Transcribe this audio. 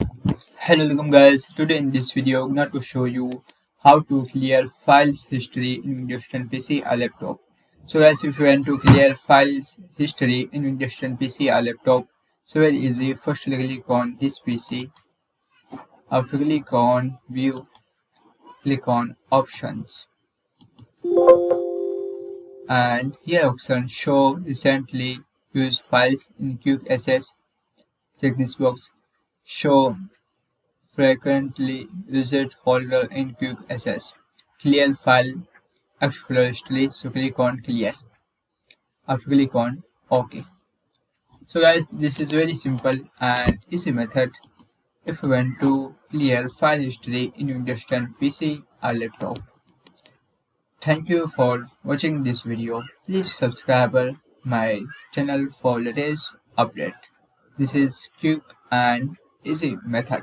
Hello welcome guys, today in this video I'm going to show you how to clear files history in Windows 10 PC or laptop. So guys, if you want to clear files history in Windows 10 PC or laptop, so very easy. First click on this PC. After click on view, click on options, and here option show recently used files in quick access. Check this box. Show frequently used folder in quick access. Clear file explorer history, so click on clear. After click on OK. So guys, this is very simple and easy method if you want to clear file history in Windows 10 PC or laptop. Thank you for watching this video. Please subscribe my channel for latest update. This is quick and easy method.